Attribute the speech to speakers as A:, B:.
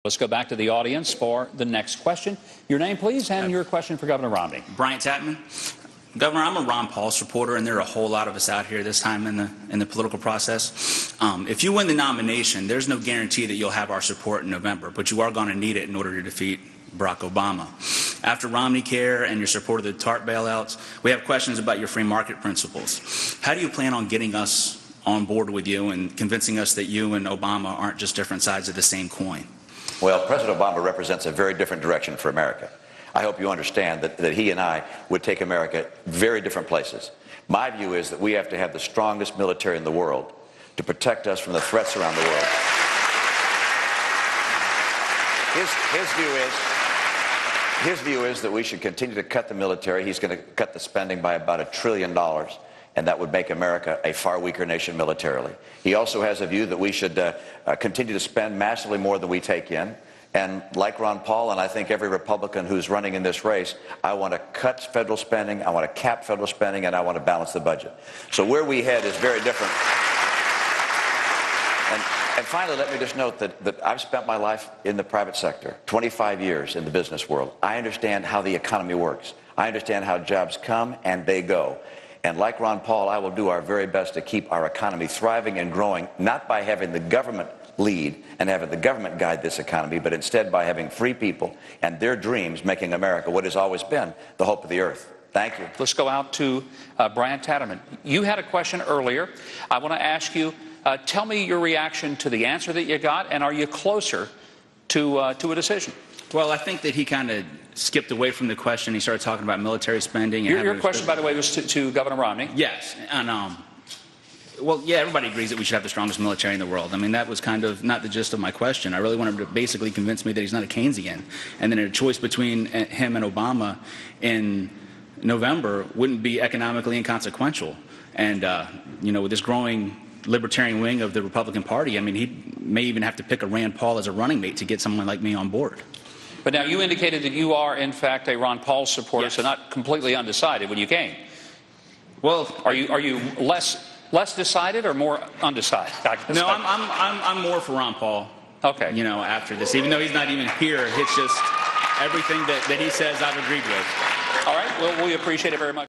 A: Let's go back to the audience for the next question. Your name, please, and your question for Governor Romney.
B: Bryant Tapman. Governor, I'm a Ron Paul supporter, and there are a whole lot of us out here this time in the political process. If you win the nomination, there's no guarantee that you'll have our support in November, but you are going to need it in order to defeat Barack Obama. After Romney Care and your support of the TARP bailouts, we have questions about your free market principles. How do you plan on getting us on board with you and convincing us that you and Obama aren't just different sides of the same coin?
C: Well, President Obama represents a very different direction for America. I hope you understand that he and I would take America very different places. My view is that we have to have the strongest military in the world to protect us from the threats around the world. His view is that we should continue to cut the military. He's going to cut the spending by about $1 trillion, and that would make America a far weaker nation militarily. He also has a view that we should continue to spend massively more than we take in. And like Ron Paul, and I think every Republican who's running in this race, I want to cut federal spending, I want to cap federal spending, and I want to balance the budget. So where we head is very different. And finally, let me just note that I've spent my life in the private sector, 25 years in the business world. I understand how the economy works. I understand how jobs come and they go. And like Ron Paul, I will do our very best to keep our economy thriving and growing, not by having the government lead and having the government guide this economy, but instead by having free people and their dreams making America what has always been the hope of the earth. Thank you.
A: Let's go out to Bryant Tapman. You had a question earlier. I want to ask you, tell me your reaction to the answer that you got, and are you closer to a decision?
B: Well, I think that he kind of skipped away from the question. He started talking about military spending.
A: Your question, by the way, was to Governor Romney.
B: Yes, and well, yeah, everybody agrees that we should have the strongest military in the world. I mean, that was kind of not the gist of my question. I really wanted him to basically convince me that he's not a Keynesian, and then a choice between him and Obama in November wouldn't be economically inconsequential. And you know, with this growing libertarian wing of the Republican Party, I mean, he may even have to pick a Rand Paul as a running mate to get someone like me on board.
A: But now you indicated that you are, in fact, a Ron Paul supporter, yes. So not completely undecided when you came.
B: Well,
A: are you less decided or more undecided?
B: No, I'm more for Ron Paul.
A: Okay.
B: You know, after this, even though he's not even here, it's just everything that he says I've agreed with.
A: All right. Well, we appreciate it very much.